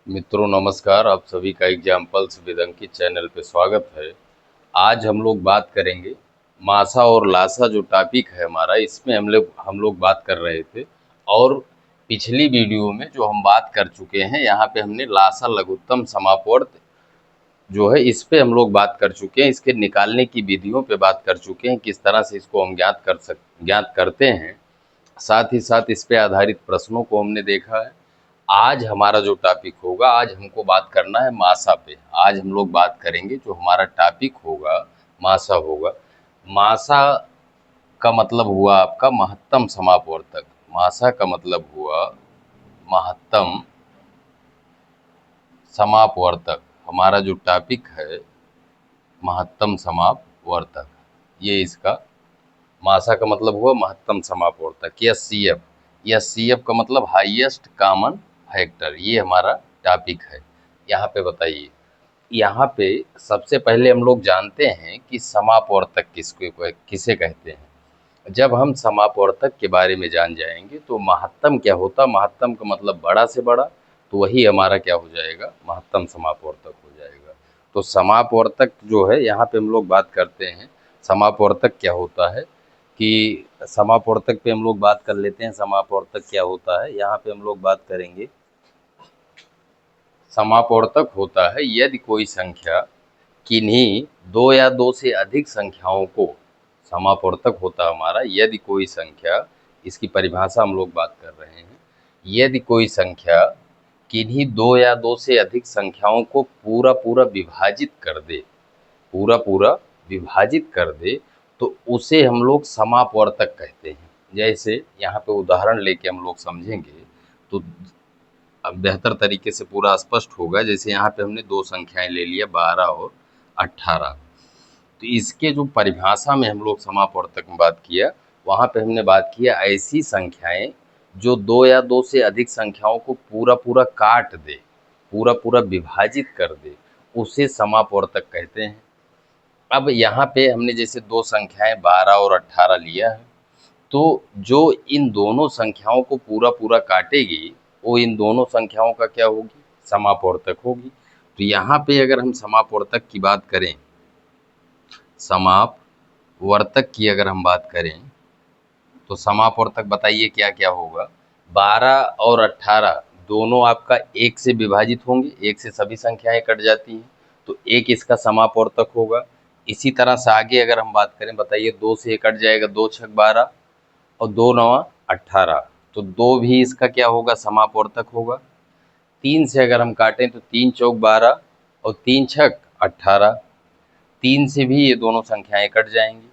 मित्रों नमस्कार, आप सभी का एग्जाम्पल्स विद अंकित चैनल पे स्वागत है। आज हम लोग बात करेंगे मासा और लासा जो टॉपिक है हमारा, इसमें हम लोग बात कर रहे थे। और पिछली वीडियो में जो हम बात कर चुके हैं, यहाँ पे हमने लासा लघुत्तम समापवर्त जो है इस पे हम लोग बात कर चुके हैं। इसके निकालने की विधियों पे बात कर चुके हैं, किस तरह से इसको हम ज्ञात करते हैं। साथ ही साथ इस पे आधारित प्रश्नों को हमने देखा है। आज हमारा जो टॉपिक होगा, आज हमको बात करना है मासा पे। आज हम लोग बात करेंगे, जो हमारा टॉपिक होगा मासा होगा। मासा का मतलब हुआ आपका महत्तम समापवर्तक। मासा का मतलब हुआ महत्तम समापवर्तक। हमारा जो टॉपिक है महत्तम समापवर्तक, ये इसका मासा का मतलब हुआ महत्तम समापवर्तक या सीएफ। या सीएफ का मतलब हाईएस्ट कॉमन फैक्टर। ये हमारा टॉपिक है। यहाँ पे बताइए, यहाँ पे सबसे पहले हम लोग जानते हैं कि समापवर्तक किसे कहते हैं। जब हम समापवर्तक के बारे में जान जाएंगे तो महत्तम क्या होता, महत्तम का मतलब बड़ा से बड़ा, तो वही हमारा क्या हो जाएगा, महत्तम समापवर्तक हो जाएगा। तो समापवर्तक जो है, यहाँ पे हम लोग बात करते हैं समापवर्तक क्या होता है। कि समापवर्तक पे हम लोग बात कर लेते हैं, समापवर्तक क्या होता है। यहाँ पे हम लोग बात करेंगे, समापवर्तक होता है यदि कोई संख्या किन्हीं दो या दो से अधिक संख्याओं को, समापवर्तक होता है हमारा यदि कोई संख्या, इसकी परिभाषा हम लोग बात कर रहे हैं, यदि कोई संख्या किन्हीं दो या दो से अधिक संख्याओं को पूरा पूरा विभाजित कर दे, पूरा पूरा विभाजित कर दे, तो उसे हम लोग समापवर्तक कहते हैं। जैसे यहाँ पे उदाहरण लेके हम लोग समझेंगे तो अब बेहतर तरीके से पूरा स्पष्ट होगा। जैसे यहाँ पे हमने दो संख्याएं ले लिया, 12 और 18। तो इसके जो परिभाषा में हम लोग समापवर्तक में बात किया, वहाँ पे हमने बात किया ऐसी संख्याएं जो दो या दो से अधिक संख्याओं को पूरा पूरा काट दे, पूरा पूरा विभाजित कर दे, उसे समापवर्तक कहते हैं। अब यहाँ पे हमने जैसे दो संख्याएं 12 और 18 लिया है, तो जो इन दोनों संख्याओं को पूरा पूरा काटेगी, वो इन दोनों संख्याओं का क्या होगी, समापवर्तक होगी। तो यहाँ पे अगर हम समापवर्तक की बात करें, समापवर्तक की अगर हम बात करें, तो समापवर्तक बताइए क्या क्या होगा। 12 और 18 दोनों आपका एक से विभाजित होंगे, एक से सभी संख्याएं कट जाती हैं, तो एक इसका समापवर्तक होगा। इसी तरह से आगे अगर हम बात करें, बताइए, 2 से कट जाएगा, 2 छक 12 और 2 नवा 18, तो 2 भी इसका क्या होगा, समापवर्तक होगा। 3 से अगर हम काटें तो 3 चौक 12 और 3 छक 18, 3 से भी ये दोनों संख्याएं कट जाएंगी।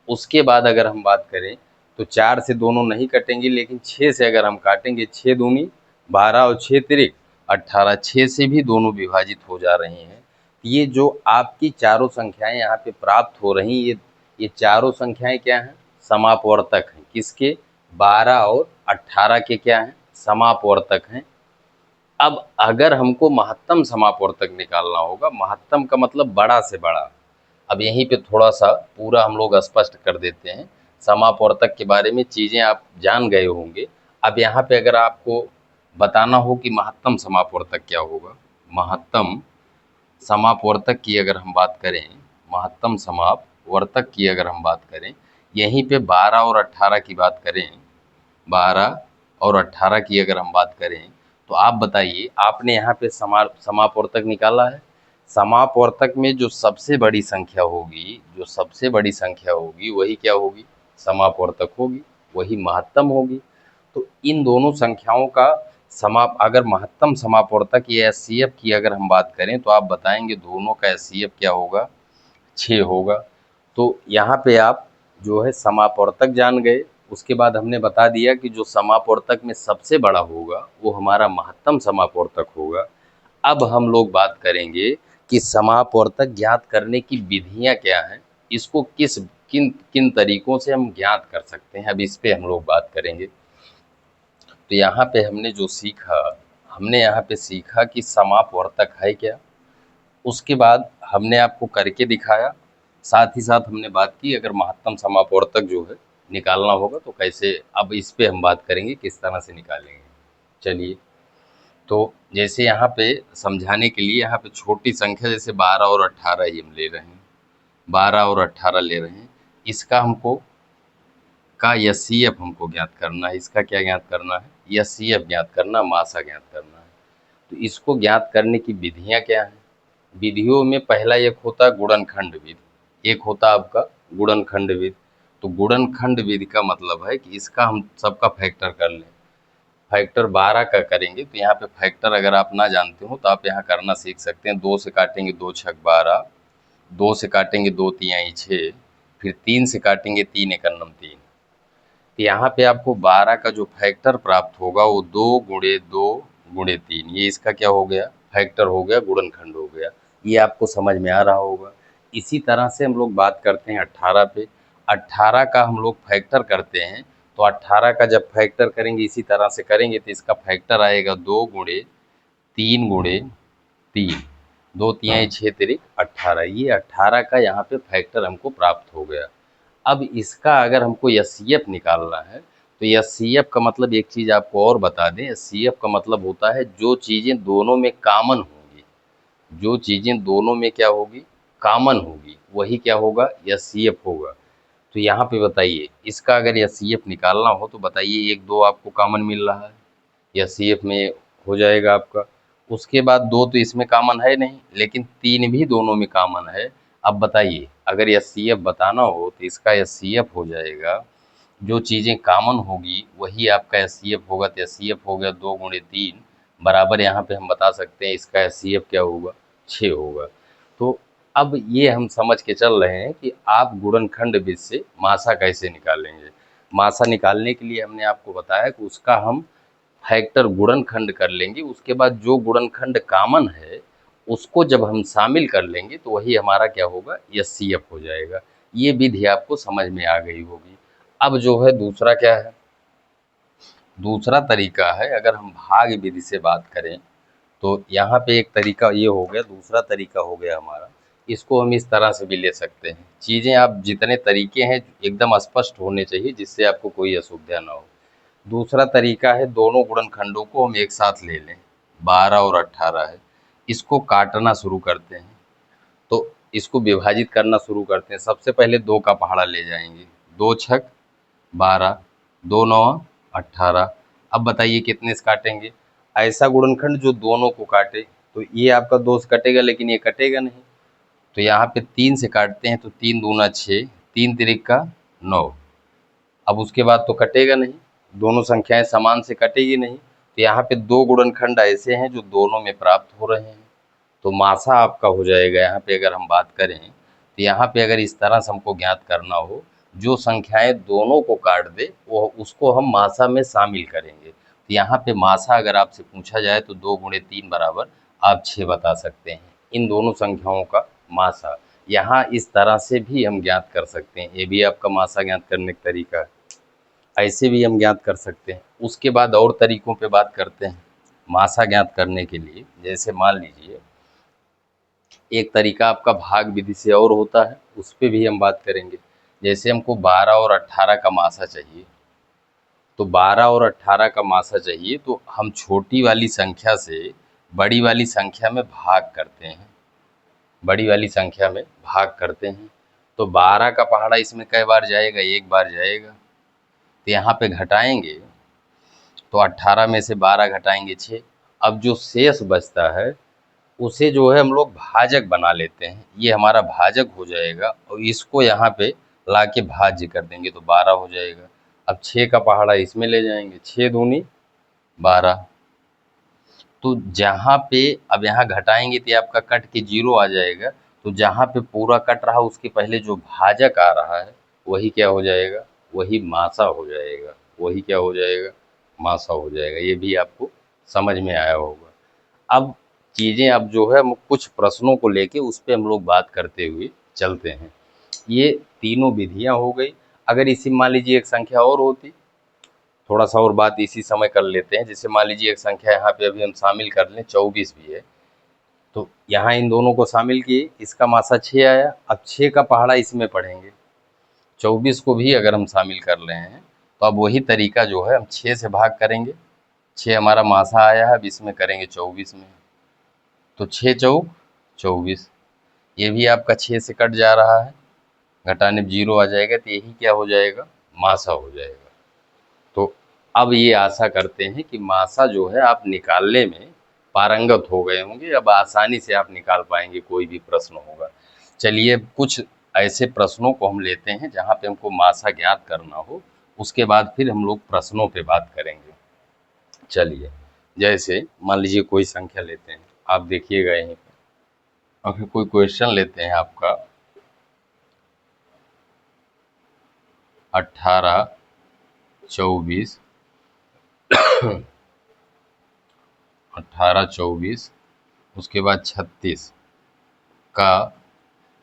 उसके बाद अगर हम बात करें तो 4 से दोनों नहीं कटेंगी, लेकिन 6 से अगर हम काटेंगे, 6 दूनी 12 और 6 तिरिक 18, 6 से भी दोनों विभाजित हो जा रही हैं। ये जो आपकी चारों संख्याएं यहाँ पे प्राप्त हो रही, ये चारों संख्याएं क्या हैं, समापवर्तक हैं। किसके, 12 और 18 के क्या हैं, समापवर्तक हैं। अब अगर हमको महत्तम समापवर्तक निकालना होगा, महत्तम का मतलब बड़ा से बड़ा। अब यहीं पे थोड़ा सा पूरा हम लोग स्पष्ट कर देते हैं। समापवर्तक के बारे में चीज़ें आप जान गए होंगे। अब यहाँ पे अगर आपको बताना हो कि महत्तम समापवर्तक क्या होगा, महत्तम समापवर्तक की अगर हम बात करें, महत्तम समापवर्तक की अगर हम बात करें, यहीं पे 12 और 18 की बात करें, 12 और 18 की अगर हम बात करें, तो आप बताइए, आपने यहाँ पे समापवर्तक निकाला है। समापवर्तक में जो सबसे बड़ी संख्या होगी, जो सबसे बड़ी संख्या होगी, वही क्या होगी, समापवर्तक होगी, वही महत्तम होगी। तो इन दोनों संख्याओं का अगर महत्तम समापवर्तक या एचसीएफ की अगर हम बात करें, तो आप बताएंगे दोनों का एचसीएफ क्या होगा, 6 होगा। तो यहाँ पे आप जो है समापवर्तक जान गए। उसके बाद हमने बता दिया कि जो समापवर्तक में सबसे बड़ा होगा वो हमारा महत्तम समापवर्तक होगा। अब हम लोग बात करेंगे कि समापवर्तक ज्ञात करने की विधियां क्या हैं, इसको किन किन तरीकों से हम ज्ञात कर सकते हैं, अब इस पे हम लोग बात करेंगे। तो यहाँ पे हमने जो सीखा, हमने यहाँ पे सीखा कि समापवर्तक है क्या। उसके बाद हमने आपको करके दिखाया। साथ ही साथ हमने बात की अगर महत्तम समापवर्तक जो है निकालना होगा तो कैसे, अब इस पे हम बात करेंगे किस तरह से निकालेंगे। चलिए, तो जैसे यहाँ पे समझाने के लिए यहाँ पे छोटी संख्या जैसे 12 और 18 ही हम ले रहे हैं, 12 और 18 ले रहे हैं। इसका हमको का एचसीएफ हमको ज्ञात करना है। इसका क्या ज्ञात करना है? एचसीएफ ज्ञात करना, मासा ज्ञात करना है। तो इसको ज्ञात करने की विधियां क्या हैं? विधियों में पहला एक होता है गुणनखंड विधि, एक होता है आपका गुणनखंड विधि। तो गुणनखंड विधि का मतलब है कि इसका हम सबका फैक्टर कर लें। फैक्टर 12 का करेंगे तो यहाँ पे फैक्टर अगर आप ना जानते हो तो आप यहाँ करना सीख सकते हैं। 2 से काटेंगे 2 छक 12, 2 से काटेंगे 2 तिहाई 6, फिर 3 से काटेंगे 3 एकन्नम 3। तो यहाँ पे आपको 12 का जो फैक्टर प्राप्त होगा वो 2 गुणे 2 गुणे 3, ये इसका क्या हो गया? फैक्टर हो गया, गुणनखंड हो गया। ये आपको समझ में आ रहा होगा। इसी तरह से हम लोग बात करते हैं 18 पे। 18 का हम लोग फैक्टर करते हैं तो 18 का जब फैक्टर करेंगे इसी तरह से करेंगे तो इसका फैक्टर आएगा 2 गुणे 3 गुणे 3, 2 तिहाई 6 तिरिक 18। ये 18 का यहाँ पे फैक्टर हमको प्राप्त हो गया। अब इसका अगर हमको एचसीएफ निकालना है तो एचसीएफ का मतलब एक चीज़ आपको और बता दें, एचसीएफ का मतलब होता है जो चीज़ें दोनों में कॉमन होंगी, जो चीज़ें दोनों में क्या होगी? कॉमन होगी, वही क्या होगा? एचसीएफ होगा। तो यहाँ पे बताइए इसका अगर एचसीएफ निकालना हो तो बताइए 1 2 आपको कॉमन मिल रहा है, एचसीएफ में हो जाएगा आपका। उसके बाद 2 तो इसमें कॉमन है नहीं, लेकिन 3 भी दोनों में कॉमन है। अब बताइए अगर एचसीएफ बताना हो तो इसका एचसीएफ हो जाएगा, जो चीज़ें कॉमन होगी वही आपका एचसीएफ होगा। तो एचसीएफ हो गया 2 गुणे 3 बराबर, यहाँ पे हम बता सकते हैं इसका एचसीएफ क्या होगा? 6 होगा। तो अब ये हम समझ के चल रहे हैं कि आप गुणनखंड विधि से मासा कैसे निकालेंगे। मासा निकालने के लिए हमने आपको बताया कि उसका हम फैक्टर गुणनखंड कर लेंगे, उसके बाद जो गुणनखंड कॉमन है उसको जब हम शामिल कर लेंगे तो वही हमारा क्या होगा? एचसीएफ हो जाएगा। ये विधि आपको समझ में आ गई होगी। अब जो है दूसरा क्या है? दूसरा तरीका है, अगर हम भाग विधि से बात करें तो यहाँ पे एक तरीका ये हो गया, दूसरा तरीका हो गया हमारा। इसको हम इस तरह से भी ले सकते हैं। चीज़ें आप जितने तरीके हैं एकदम स्पष्ट होने चाहिए जिससे आपको कोई असुविधा ना हो। दूसरा तरीका है दोनों गुणनखंडों को हम एक साथ ले लें, 12 और 18 है, इसको काटना शुरू करते हैं। तो इसको विभाजित करना शुरू करते हैं। सबसे पहले 2 का पहाड़ा ले जाएंगे, 2 छक 12, 2 नौ 18। अब बताइए कितने से काटेंगे? ऐसा गुणनखंड जो दोनों को काटे। तो ये आपका 2 से कटेगा लेकिन ये कटेगा नहीं, तो यहाँ पे 3 से काटते हैं तो 3 दूना 6, 3 तिरिक का 9। अब उसके बाद तो कटेगा नहीं, दोनों संख्याएं समान से कटेगी नहीं। तो यहाँ पे 2 गुणनखंड ऐसे हैं जो दोनों में प्राप्त हो रहे हैं। तो मासा आपका हो जाएगा। यहाँ पे अगर हम बात करें तो यहाँ पे अगर इस तरह से हमको ज्ञात करना हो, जो संख्याएं दोनों को काट दे वो उसको हम मासा में शामिल करेंगे। तो यहाँ पे मासा अगर आपसे पूछा जाए तो 2 गुणे 3 बराबर आप 6 बता सकते हैं, इन दोनों संख्याओं का मासा। यहाँ इस तरह से भी हम ज्ञात कर सकते हैं, ये भी आपका मासा ज्ञात करने का तरीका है। ऐसे भी हम ज्ञात कर सकते हैं। उसके बाद और तरीकों पे बात करते हैं मासा ज्ञात करने के लिए। जैसे मान लीजिए एक तरीका आपका भाग विधि से और होता है, उस पे भी हम बात करेंगे। जैसे हमको 12 और 18 का मासा चाहिए, तो 12 और 18 का मासा चाहिए तो हम छोटी वाली संख्या से बड़ी वाली संख्या में भाग करते हैं, बड़ी वाली संख्या में भाग करते हैं। तो 12 का पहाड़ा इसमें कई बार जाएगा? 1 बार जाएगा। तो यहाँ पे घटाएंगे तो 18 में से 12 घटाएंगे 6। अब जो शेष बचता है उसे जो है हम लोग भाजक बना लेते हैं, ये हमारा भाजक हो जाएगा और इसको यहाँ पे ला के भाज्य कर देंगे तो 12 हो जाएगा। अब 6 का पहाड़ा इसमें ले जाएंगे, 6 दूनी 12। तो जहाँ पे अब यहाँ घटाएंगे तो आपका कट के 0 आ जाएगा। तो जहाँ पे पूरा कट रहा उसके पहले जो भाजक आ रहा है वही क्या हो जाएगा? वही मासा हो जाएगा, वही क्या हो जाएगा? मासा हो जाएगा। ये भी आपको समझ में आया होगा। अब चीज़ें अब जो है हम कुछ प्रश्नों को लेके उस पे हम लोग बात करते हुए चलते हैं। ये तीनों विधियां हो गई। अगर इसी मान लीजिए एक संख्या और होती, थोड़ा सा और बात इसी समय कर लेते हैं। जैसे मान लीजिए एक संख्या यहाँ पे अभी हम शामिल कर लें, 24 भी है, तो यहाँ इन दोनों को शामिल किए, इसका मासा 6 आया। अब 6 का पहाड़ा इसमें पढ़ेंगे, 24 को भी अगर हम शामिल कर रहे हैं तो अब वही तरीका जो है हम 6 से भाग करेंगे, 6 हमारा मासा आया है, अब इसमें करेंगे 24 में, तो 6 चौक 24। ये भी आपका 6 से कट जा रहा है, घटाने में 0 आ जाएगा, तो यही क्या हो जाएगा, मासा हो जाएगा। तो अब ये आशा करते हैं कि मासा जो है आप निकालने में पारंगत हो गए होंगे, अब आसानी से आप निकाल पाएंगे कोई भी प्रश्न होगा। चलिए कुछ ऐसे प्रश्नों को हम लेते हैं जहाँ पे हमको मासा ज्ञात करना हो, उसके बाद फिर हम लोग प्रश्नों पे बात करेंगे। चलिए, जैसे मान लीजिए कोई संख्या लेते हैं, आप देखिएगा यहीं पे, और फिर कोई क्वेश्चन लेते हैं आपका 18, 24, 18, 24, उसके बाद 36 का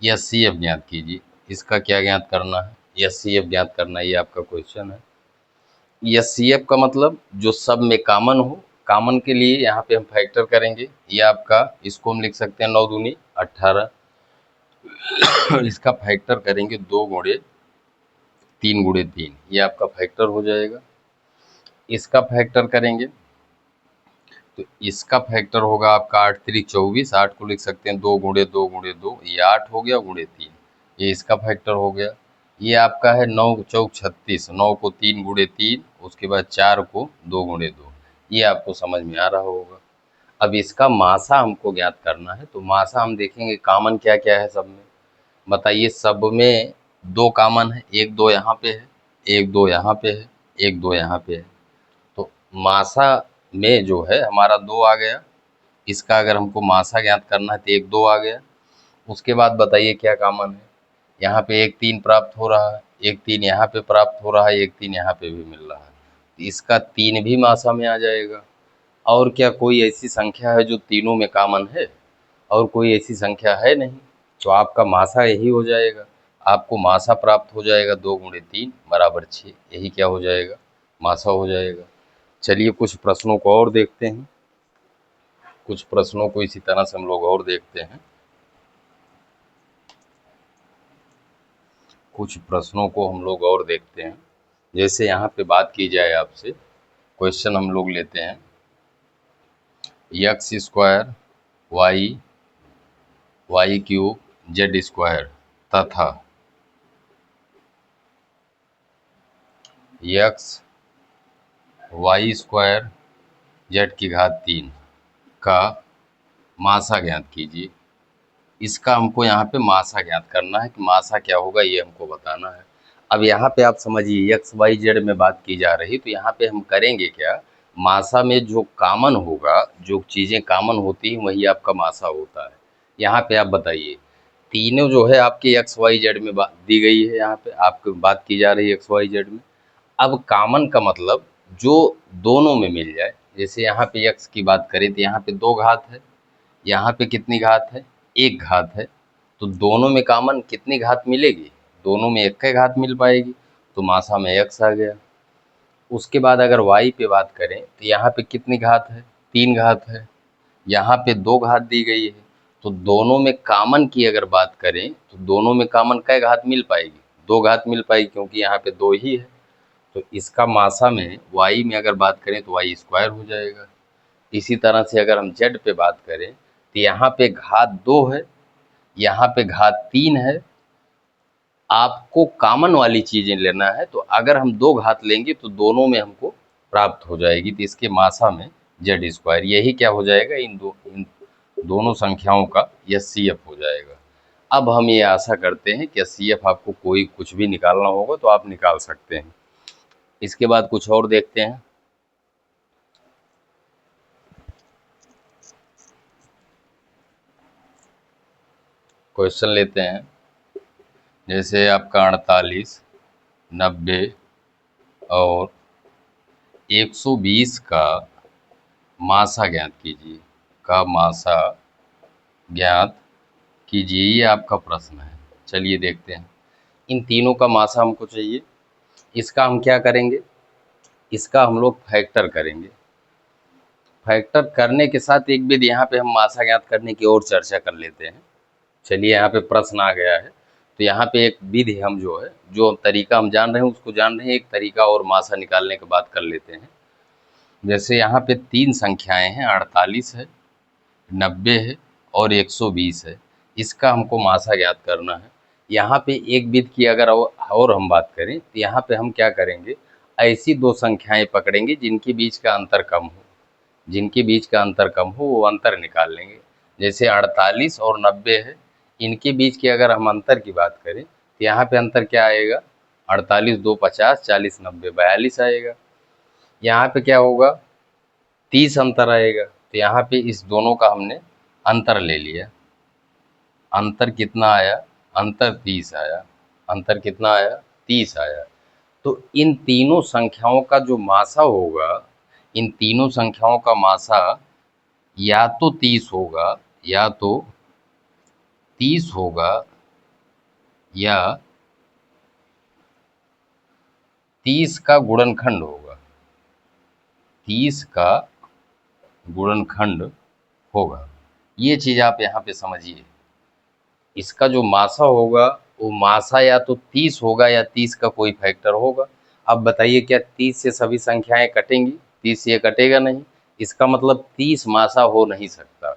एचसीएफ ज्ञात कीजिए। इसका क्या ज्ञात करना है, एचसीएफ ज्ञात करना है, ये आपका क्वेश्चन है। एचसीएफ का मतलब जो सब में कॉमन हो, कॉमन के लिए यहाँ पे हम फैक्टर करेंगे, ये आपका, इसको हम लिख सकते हैं 9 दूनी 18, इसका फैक्टर करेंगे 2 गुणे 3 गुणे 3, ये आपका फैक्टर हो जाएगा। इसका फैक्टर करेंगे तो इसका फैक्टर होगा आपका 8 3 24, 8 को लिख सकते हैं 2 गुणे 2 गुणे 2, ये 8 हो गया, गुणे 3, ये इसका फैक्टर हो गया। ये आपका है 9 चौक 36, 9 को 3 गुणे 3, उसके बाद 4 को 2 गुणे 2, ये आपको समझ में आ रहा होगा। अब इसका मासा हमको ज्ञात करना है, तो मासा हम देखेंगे कॉमन क्या क्या है सब में, बताइए। सब में 2 कॉमन है, 1 2 यहाँ पे है, 1 2 यहाँ पे है, 1 2 यहाँ पे है, तो मासा में जो है हमारा 2 आ गया। इसका अगर हमको मासा ज्ञात करना है तो 1 2 आ गया। उसके बाद बताइए क्या कॉमन है, यहाँ पे 1 3 प्राप्त हो रहा है, 1 3 यहाँ पे प्राप्त हो रहा है, 1 3 यहाँ पे भी मिल रहा है, तो इसका 3 भी मासा में आ जाएगा। और क्या कोई ऐसी संख्या है जो तीनों में कॉमन है, और कोई ऐसी संख्या है नहीं, तो आपका मासा यही हो जाएगा। आपको मासा प्राप्त हो जाएगा 2 गुणे 3 बराबर 6, यही क्या हो जाएगा, मासा हो जाएगा। चलिए कुछ प्रश्नों को और देखते हैं, कुछ प्रश्नों को इसी तरह से हम लोग और देखते हैं। कुछ प्रश्नों को हम लोग और देखते हैं, जैसे यहाँ पे बात की जाए आपसे, क्वेश्चन हम लोग लेते हैं x square y cube z square तथा एक्स वाई स्क्वायर जेड की घात 3 का मासा ज्ञात कीजिए। इसका हमको यहाँ पे मासा ज्ञात करना है कि मासा क्या होगा, ये हमको बताना है। अब यहाँ पे आप समझिए एक्स वाई जेड में बात की जा रही, तो यहाँ पे हम करेंगे क्या, मासा में जो कॉमन होगा, जो चीज़ें कॉमन होती हैं वही आपका मासा होता है। यहाँ पे आप बताइए, तीनों जो है आपके एक्स वाई जेड में बात दी गई है, यहाँ पे आपको बात की जा रही है एक्स वाई जेड में। अब कॉमन का मतलब जो दोनों में मिल जाए, जैसे यहाँ पे एक्स की बात करें तो यहाँ पे 2 घात है, यहाँ पे कितनी घात है, 1 घात है, तो दोनों में कॉमन कितनी घात मिलेगी, दोनों में 1 घात मिल पाएगी, तो मासा में x आ गया। उसके बाद अगर y पे बात करें तो यहाँ पे कितनी घात है, 3 घात है, यहाँ पे 2 घात दी गई है, तो दोनों में कॉमन की अगर बात करें तो दोनों में कॉमन कै घात मिल पाएगी, 2 घात मिल पाएगी, क्योंकि यहाँ पे 2 ही है। तो इसका मासा में y में अगर बात करें तो y स्क्वायर हो जाएगा। इसी तरह से अगर हम z पे बात करें तो यहाँ पे घात 2 है, यहाँ पे घात 3 है, आपको कॉमन वाली चीज़ें लेना है, तो अगर हम 2 घात लेंगे तो दोनों में हमको प्राप्त हो जाएगी, तो इसके मासा में जेड स्क्वायर, यही क्या हो जाएगा, इन दोनों संख्याओं का एचसीएफ हो जाएगा। अब हम ये आशा करते हैं कि एचसीएफ आपको कोई कुछ भी निकालना होगा तो आप निकाल सकते हैं। इसके बाद कुछ और देखते हैं, क्वेश्चन लेते हैं, जैसे आपका 48, 90 और 120 का मासा ज्ञात कीजिए, का मासा ज्ञात कीजिए, ये आपका प्रश्न है। चलिए देखते हैं, इन तीनों का मासा हमको चाहिए। इसका हम क्या करेंगे, इसका हम लोग फैक्टर करेंगे। फैक्टर करने के साथ एक विधि यहाँ पे हम मासा ज्ञात करने की और चर्चा कर लेते हैं। चलिए यहाँ पे प्रश्न आ गया है, तो यहाँ पे एक विधि हम जो है, जो तरीका हम जान रहे हैं उसको जान रहे हैं, एक तरीका और मासा निकालने की बात कर लेते हैं। जैसे यहाँ पे तीन संख्याएं हैं, 48 है, 90 है और 120 है। इसका हमको मासा ज्ञात करना है। यहाँ पे एक विधि की अगर और हम बात करें तो यहाँ पे हम क्या करेंगे, ऐसी दो संख्याएं पकड़ेंगे जिनके बीच का अंतर कम हो, जिनके बीच का अंतर कम हो वो अंतर निकाल लेंगे। जैसे 48 और 90 है, इनके बीच की अगर हम अंतर की बात करें तो यहाँ पे अंतर क्या आएगा, 48 2 50, 40 90 42 आएगा। यहाँ पे क्या होगा, 30 अंतर आएगा। तो यहाँ पे इस दोनों का हमने अंतर ले लिया। अंतर कितना आया, अंतर 30 आया। अंतर कितना आया, 30 आया। तो इन तीनों संख्याओं का जो मासा होगा, इन तीनों संख्याओं का मासा या तो 30 होगा, या तो 30 होगा, या 30 का गुणनखंड होगा। 30 का गुणनखंड होगा। ये चीज आप यहाँ पे समझिए। इसका जो मासा होगा वो मासा या तो 30 होगा या 30 का कोई फैक्टर होगा। अब बताइए क्या 30 से सभी संख्याएं कटेंगी, 30 से ये कटेगा नहीं। इसका मतलब 30 मासा हो नहीं सकता।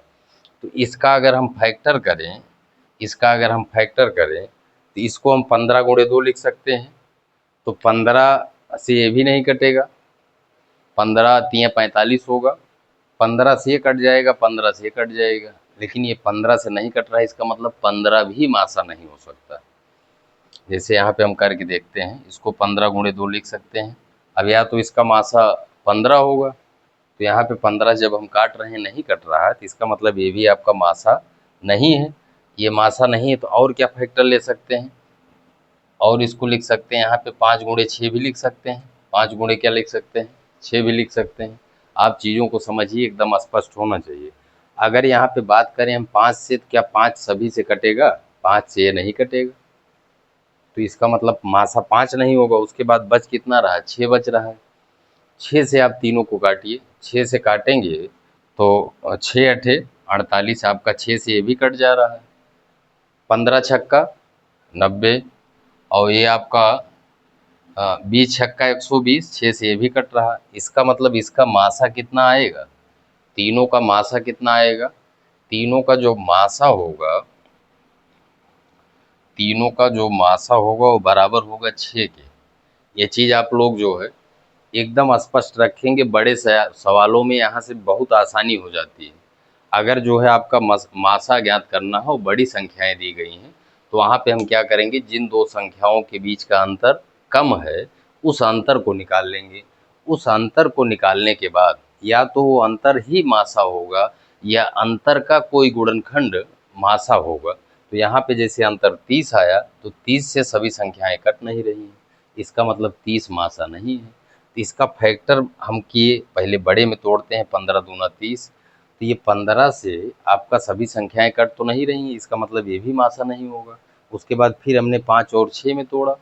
तो इसका अगर हम फैक्टर करें, इसका अगर हम फैक्टर करें तो इसको हम 15 गुणे 2 लिख सकते हैं। तो 15 से ये भी नहीं कटेगा, 15 तियां 45 होगा, 15 से ये कट जाएगा, 15 से ये कट जाएगा। लेकिन ये 15 से नहीं कट रहा है, इसका मतलब 15 भी मासा नहीं हो सकता। जैसे यहाँ पे हम करके देखते हैं, इसको 15 गुणे 2 लिख सकते हैं। अब या तो इसका मासा 15 होगा, तो यहाँ पे 15 जब हम काट रहे हैं नहीं कट रहा है, तो इसका मतलब ये भी आपका मासा नहीं है। ये मासा नहीं है तो और क्या फैक्टर ले सकते हैं, और इसको लिख सकते हैं यहाँ पे 5 गुणे 6 भी लिख सकते हैं। 5 गुणे क्या लिख सकते हैं, 6 भी लिख सकते हैं। आप चीज़ों को समझिए, एकदम स्पष्ट होना चाहिए। अगर यहाँ पे बात करें हम 5 से, तो क्या 5 सभी से कटेगा, 5 से ये नहीं कटेगा। तो इसका मतलब मासा 5 नहीं होगा। उसके बाद बच कितना रहा, 6 बच रहा है। 6 से आप तीनों को काटिए, 6 से काटेंगे तो 6 अठे 48, आपका 6 से ये भी कट जा रहा है। 15 छक्का 90, और ये आपका 20 छक्का 120, 6 से ये भी कट रहा है। इसका मतलब इसका मासा कितना आएगा, तीनों का मासा कितना आएगा, तीनों का जो मासा होगा, तीनों का जो मासा होगा वो बराबर होगा 6 के। ये चीज़ आप लोग जो है एकदम स्पष्ट रखेंगे। बड़े सवालों में यहाँ से बहुत आसानी हो जाती है। अगर जो है आपका मासा ज्ञात करना हो, बड़ी संख्याएं दी गई हैं, तो वहाँ पे हम क्या करेंगे, जिन दो संख्याओं के बीच का अंतर कम है उस अंतर को निकाल लेंगे। उस अंतर को निकालने के बाद या तो वो अंतर ही मासा होगा या अंतर का कोई गुणनखंड मासा होगा। तो यहाँ पे जैसे अंतर 30 आया, तो 30 से सभी संख्याएं कट नहीं रही हैं, इसका मतलब 30 मासा नहीं है। तो इसका फैक्टर हम किए, पहले बड़े में तोड़ते हैं, 15 दूना 30। तो ये 15 से आपका सभी संख्याएं कट तो नहीं रही हैं, इसका मतलब ये भी मासा नहीं होगा। उसके बाद फिर हमने 5 और 6 में तोड़ा,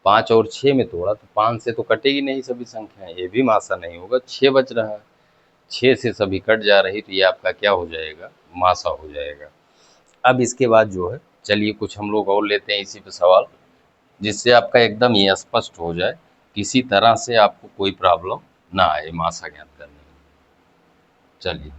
5 और 6 में तोड़ा, तो 5 से तो कटेगी नहीं सभी संख्याएं, ये भी मासा नहीं होगा। 6 बच रहा है, 6 से सभी कट जा रही, तो ये आपका क्या हो जाएगा, मासा हो जाएगा। अब इसके बाद जो है, चलिए कुछ हम लोग और लेते हैं इसी पे सवाल, जिससे आपका एकदम ये स्पष्ट हो जाए, किसी तरह से आपको कोई प्रॉब्लम ना आए मासा ज्ञात करने में। चलिए,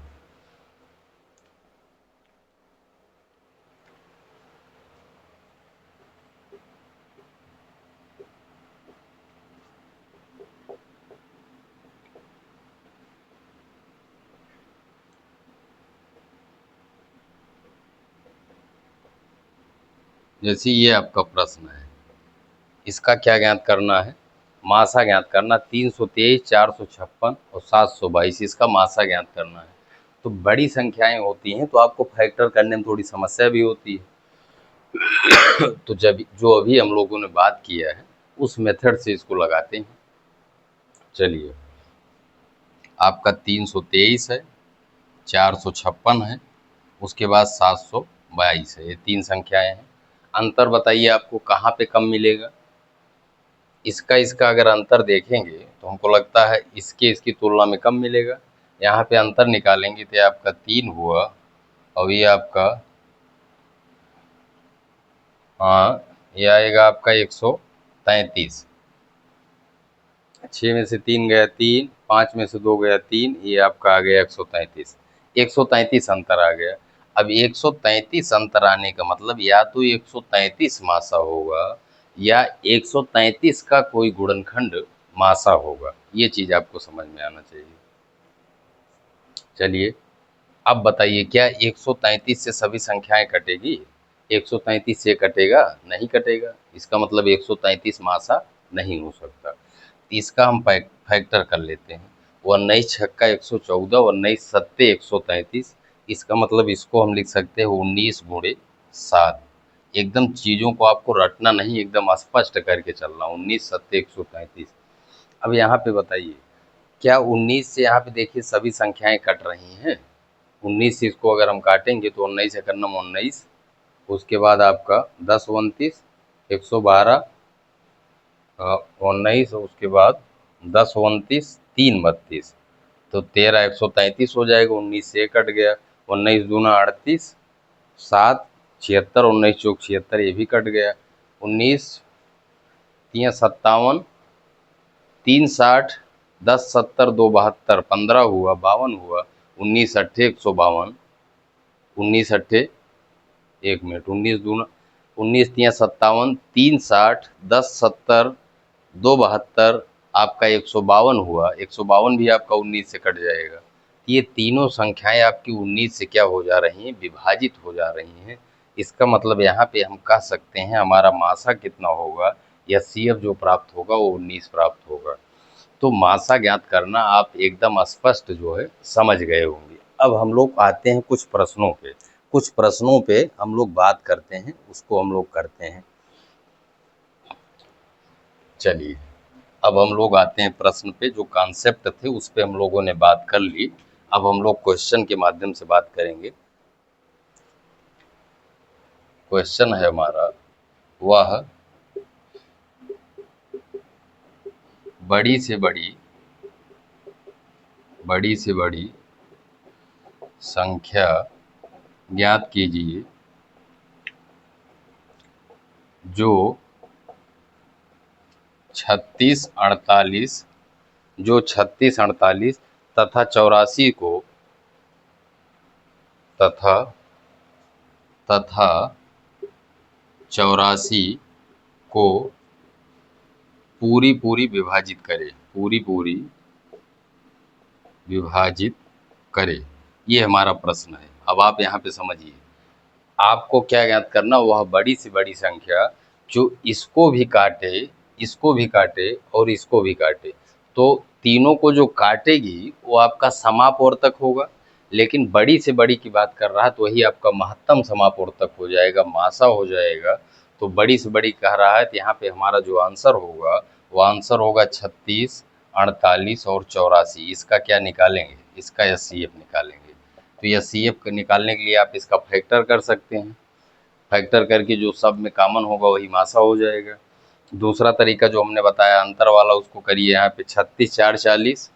जैसे ये आपका प्रश्न है, इसका क्या ज्ञात करना है, मासा ज्ञात करना। 323, 456 और 722, इसका मासा ज्ञात करना है। तो बड़ी संख्याएं होती हैं तो आपको फैक्टर करने में थोड़ी समस्या भी होती है। तो जब जो अभी हम लोगों ने बात किया है उस मेथड से इसको लगाते हैं। चलिए, आपका 323 है, 456 है, उसके बाद 722 है, ये तीन संख्याएं हैं। अंतर बताइए आपको कहाँ पे कम मिलेगा। इसका इसका अगर अंतर देखेंगे तो हमको लगता है इसके इसकी तुलना में कम मिलेगा। यहाँ पे अंतर निकालेंगे तो ये आपका 3 हुआ, और ये आपका, हाँ, ये आएगा आपका 133। 6 में से 3 गया 3, 5 में से 2 गया 3, ये आपका आ गया 133। 133 अंतर आ गया। अब 133 अंतर आने का मतलब या तो 133 मासा होगा या 133 का कोई गुणनखंड मासा होगा। ये चीज आपको समझ में आना चाहिए। चलिए अब बताइए, क्या 133 से सभी संख्याएं कटेगी? 133 से कटेगा? नहीं कटेगा। इसका मतलब 133 मासा नहीं हो सकता। इसका हम फैक्टर कर लेते हैं। 19 छक्का 114, 19 सत्ते 133। इसका मतलब इसको हम लिख सकते हैं 19 गुणे 7। एकदम चीजों को आपको रटना नहीं, एकदम स्पष्ट करके चलना। 19 सत्ते 133। अब यहाँ पे बताइए, क्या 19 से यहाँ पे देखिए सभी संख्याएं कट रही हैं? 19 से इसको अगर हम काटेंगे तो 19 एकन्नम 19, उसके बाद आपका 10 29, 112, 19, उसके बाद 10 29, 3 32, तो 13 133 हो जाएगा। 19 से कट गया। 19 दूना 38, 7 76, 19 चौक 76, ये भी कट गया। 19 तिया 57, 3 60, 10 70, 2 72, 15 हुआ, 52 हुआ। 19 अट्ठे 152, 19 अट्ठे 1 मिनट, 19 दूना 19 तिया 57, 3 60, 10 70, 2 72, आपका 152 हुआ। 152 भी आपका 19 से कट जाएगा। ये तीनों संख्याएं आपकी 19 से क्या हो जा रही हैं? विभाजित हो जा रही हैं। इसका मतलब यहाँ पे हम कह सकते हैं हमारा मासा कितना होगा या सीएफ जो प्राप्त होगा वो 19 प्राप्त होगा। तो मासा ज्ञात करना आप एकदम स्पष्ट जो है समझ गए होंगे। अब हम लोग आते हैं कुछ प्रश्नों पे। कुछ प्रश्नों पे हम लोग बात करते हैं, उसको हम लोग करते हैं। चलिए अब हम लोग आते हैं प्रश्न पे। जो कॉन्सेप्ट थे उस पे हम लोगों ने बात कर ली। अब हम लोग क्वेश्चन के माध्यम से बात करेंगे। क्वेश्चन है हमारा, वह बड़ी से बड़ी संख्या ज्ञात कीजिए जो 36 48 जो 36 48 तथा 84 को तथा तथा 84 को पूरी पूरी विभाजित करे, पूरी पूरी विभाजित करे। ये हमारा प्रश्न है। अब आप यहाँ पे समझिए, आपको क्या ज्ञात करना, वह बड़ी से बड़ी संख्या जो इसको भी काटे, इसको भी काटे और इसको भी काटे। तो तीनों को जो काटेगी वो आपका समापवर्तक होगा। लेकिन बड़ी से बड़ी की बात कर रहा है तो वही आपका महत्तम समापवर्तक हो जाएगा, मासा हो जाएगा। तो बड़ी से बड़ी कह रहा है तो यहाँ पे हमारा जो आंसर होगा वो आंसर होगा 36 48 और 84। इसका क्या निकालेंगे? इसका एचसीएफ निकालेंगे। तो यह सीएफ को निकालने के लिए आप इसका फैक्टर कर सकते हैं। फैक्टर करके जो सब में कॉमन होगा वही मासा हो जाएगा। दूसरा तरीका जो हमने बताया अंतर वाला, उसको करिए। यहाँ पे 36 4 40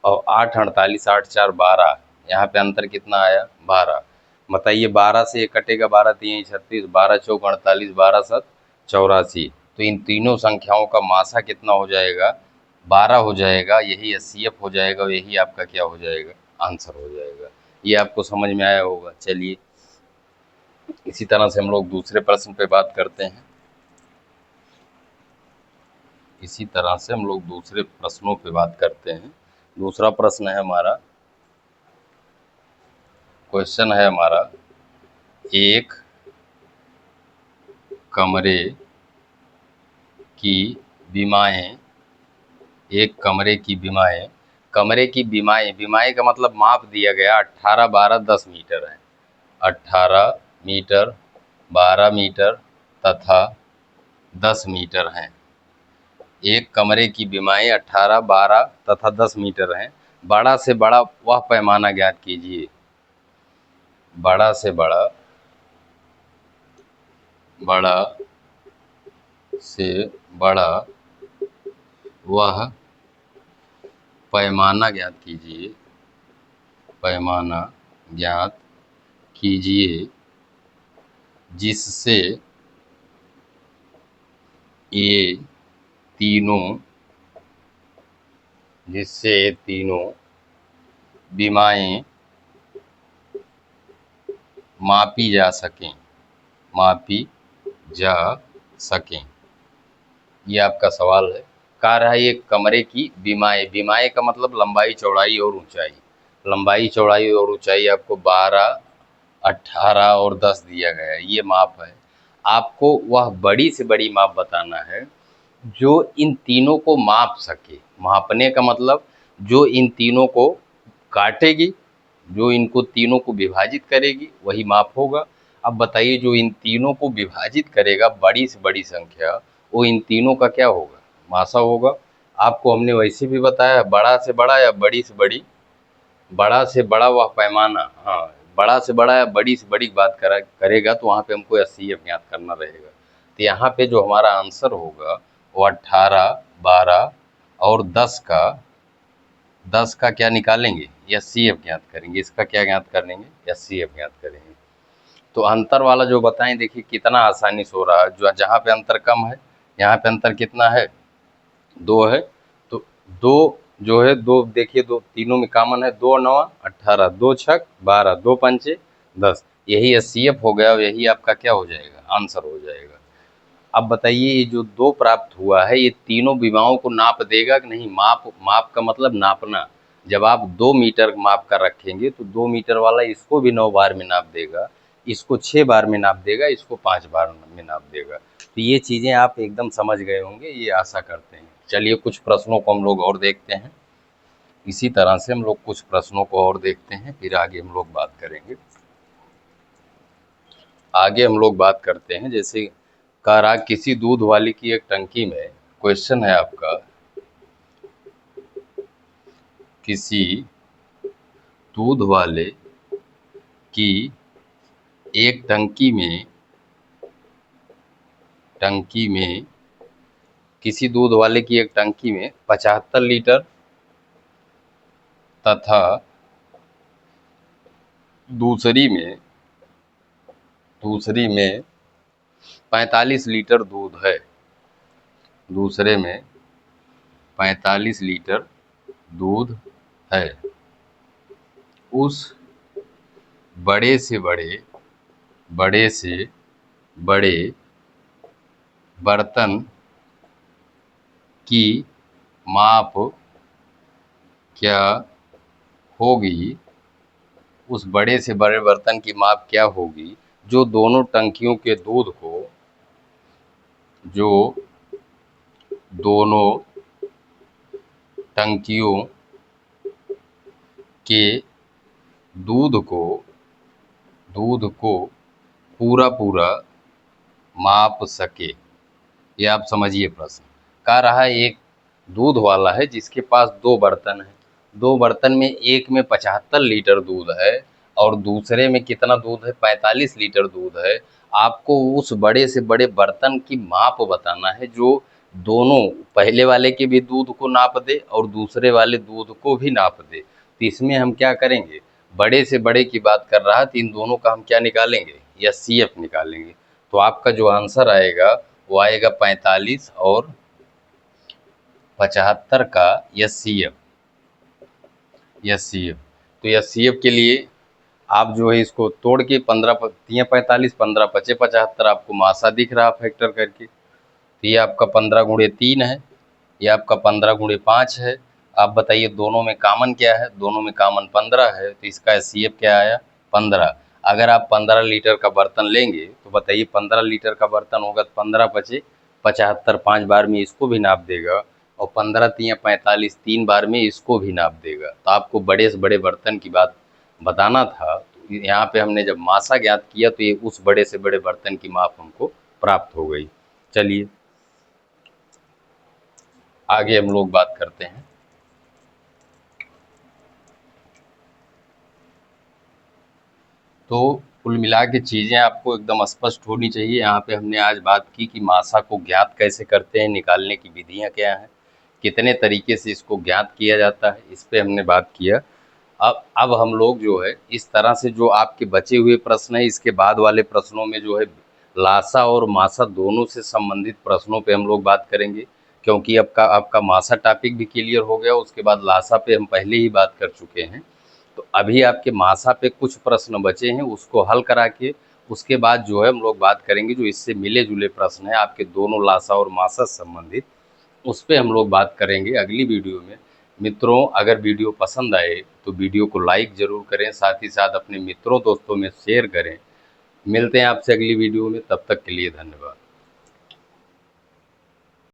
और 8 48, 8 4 12। यहाँ पे अंतर कितना आया? 12। बताइए 12 से ये कटेगा, 12 3 36, 12 चौक 48, 12 7 84। तो इन तीनों संख्याओं का मासा कितना हो जाएगा? 12 हो जाएगा। यही एचसीएफ हो जाएगा, यही आपका क्या हो जाएगा? आंसर हो जाएगा। ये आपको समझ में आया होगा। चलिए इसी तरह से हम लोग दूसरे प्रश्न पे बात करते हैं। इसी तरह से हम लोग दूसरे प्रश्नों पे बात करते हैं। दूसरा प्रश्न है हमारा, क्वेश्चन है हमारा, एक कमरे की बीमाएं, एक कमरे की बीमाएं, कमरे की बीमाएं, बीमाएं का मतलब माप दिया गया 18 12 10 मीटर है। 18 मीटर, 12 मीटर तथा 10 मीटर हैं। एक कमरे की बीमाएं 18 12 तथा 10 मीटर हैं। बड़ा से बड़ा वह पैमाना ज्ञात कीजिए। बड़ा से बड़ा, बड़ा से बड़ा वह पैमाना ज्ञात कीजिए, पैमाना ज्ञात कीजिए जिससे ये तीनों जिससे तीनों विमाएं मापी जा सकें, मापी जा सकें। ये आपका सवाल है। कह रहा है एक कमरे की विमाएं, विमाएं का मतलब लंबाई चौड़ाई और ऊंचाई। लंबाई चौड़ाई और ऊंचाई आपको 12, 18 और 10 दिया गया है, ये माप है। आपको वह बड़ी से बड़ी माप बताना है जो इन तीनों को माप सके। मापने का मतलब जो इन तीनों को काटेगी, जो इनको तीनों को विभाजित करेगी, वही माप होगा। अब बताइए जो इन तीनों को विभाजित करेगा बड़ी से बड़ी संख्या, वो इन तीनों का क्या होगा? मासा होगा। आपको हमने वैसे भी बताया बड़ा से बड़ा या बड़ी से बड़ी, बड़ा से बड़ा वह पैमाना, हाँ, बड़ा से बड़ा या बड़ी से बड़ी बात करेगा तो वहाँ पे हमको एचसीएफ ज्ञात करना रहेगा। तो यहाँ पे जो हमारा आंसर होगा वो 18, 12 और 10 का क्या निकालेंगे? एचसीएफ ज्ञात करेंगे। इसका क्या ज्ञात करेंगे? एचसीएफ ज्ञात करेंगे। तो अंतर वाला जो बताएं, देखिए कितना आसानी से हो रहा है। जो जहाँ पे अंतर कम है, यहाँ पे अंतर कितना है? 2 है। तो 2 जो है, 2 देखिए, 2 तीनों में कॉमन है। 2 9 18, 2 छक 12, 2 पंचे 10, यही एचसीएफ हो गया और यही आपका क्या हो जाएगा? आंसर हो जाएगा। अब बताइए ये जो 2 प्राप्त हुआ है, ये तीनों विमाओं को नाप देगा कि नहीं? माप, माप का मतलब नापना। जब आप 2 मीटर माप कर रखेंगे तो 2 मीटर वाला इसको भी 9 बार में नाप देगा, इसको 6 बार में नाप देगा, इसको 5 बार में नाप देगा। तो ये चीज़ें आप एकदम समझ गए होंगे, ये आशा करते हैं। चलिए कुछ प्रश्नों को हम लोग और देखते हैं। इसी तरह से हम लोग कुछ प्रश्नों को और देखते हैं, फिर आगे हम लोग बात करेंगे। आगे हम लोग बात करते हैं, जैसे कह रहा किसी दूध वाली की एक टंकी में, क्वेश्चन है आपका, किसी दूध वाले की एक टंकी में किसी दूध वाले की एक टंकी में 75 लीटर तथा दूसरी में 45 लीटर दूध है। दूसरे में 45 लीटर दूध है। उस बड़े से बड़े बर्तन की माप क्या होगी? उस बड़े से बड़े बर्तन की माप क्या होगी जो दोनों टंकियों के दूध को, जो दोनों टंकियों के दूध को पूरा माप सके। ये आप समझिए प्रश्न। कह रहा है एक दूध वाला है जिसके पास 2 बर्तन है। 2 बर्तन में एक में 75 लीटर दूध है और दूसरे में कितना दूध है? 45 लीटर दूध है। आपको उस बड़े से बड़े बर्तन की माप बताना है जो दोनों, पहले वाले के भी दूध को नाप दे और दूसरे वाले दूध को भी नाप दे। तो इसमें हम क्या करेंगे? बड़े से बड़े की बात कर रहा है तो इन दोनों का हम क्या निकालेंगे? एचसीएफ निकालेंगे। तो आपका जो आंसर आएगा वो आएगा 45 और 75 का एचसीएफ। तो एचसीएफ के लिए आप जो है इसको तोड़ के 15 तियां 45, 15 पचे 75, आपको मासा दिख रहा फैक्टर करके। तो ये आपका 15 गुणे 3 है, ये आपका 15 गुणे 5 है। आप बताइए दोनों में कॉमन क्या है? दोनों में कॉमन 15 है, तो इसका एचसीएफ क्या आया? 15। अगर आप 15 लीटर का बर्तन लेंगे तो बताइए 15 लीटर का बर्तन होगा तो 15 पचे 75, 5 बार में इसको भी नाप देगा और 15 तियां 45, 3 बार में इसको भी नाप देगा। तो आपको बड़े से बड़े बर्तन की बात बताना था। तो यहाँ पे हमने जब मासा ज्ञात किया तो ये उस बड़े से बड़े बर्तन की माप हमको प्राप्त हो गई। चलिए आगे हम लोग बात करते हैं। तो कुल मिला के चीज़ें आपको एकदम स्पष्ट होनी चाहिए। यहाँ पे हमने आज बात की कि मासा को ज्ञात कैसे करते हैं, निकालने की विधियाँ क्या हैं, कितने तरीके से इसको ज्ञात किया जाता है, इस पे हमने बात किया। अब हम लोग जो है इस तरह से जो आपके बचे हुए प्रश्न है, इसके बाद वाले प्रश्नों में जो है लासा और मासा दोनों से संबंधित प्रश्नों पे हम लोग बात करेंगे। क्योंकि आपका आपका मासा टॉपिक भी क्लियर हो गया। उसके बाद लासा पे हम पहले ही बात कर चुके हैं। तो अभी आपके मासा पे कुछ प्रश्न बचे हैं, उसको हल करा के उसके बाद जो है हम लोग बात करेंगे जो इससे मिले जुले प्रश्न हैं आपके दोनों लासा और मासा से संबंधित, उस पे हम लोग बात करेंगे अगली वीडियो में। मित्रों, अगर वीडियो पसंद आए तो वीडियो को लाइक ज़रूर करें, साथ ही साथ अपने मित्रों दोस्तों में शेयर करें। मिलते हैं आपसे अगली वीडियो में, तब तक के लिए धन्यवाद।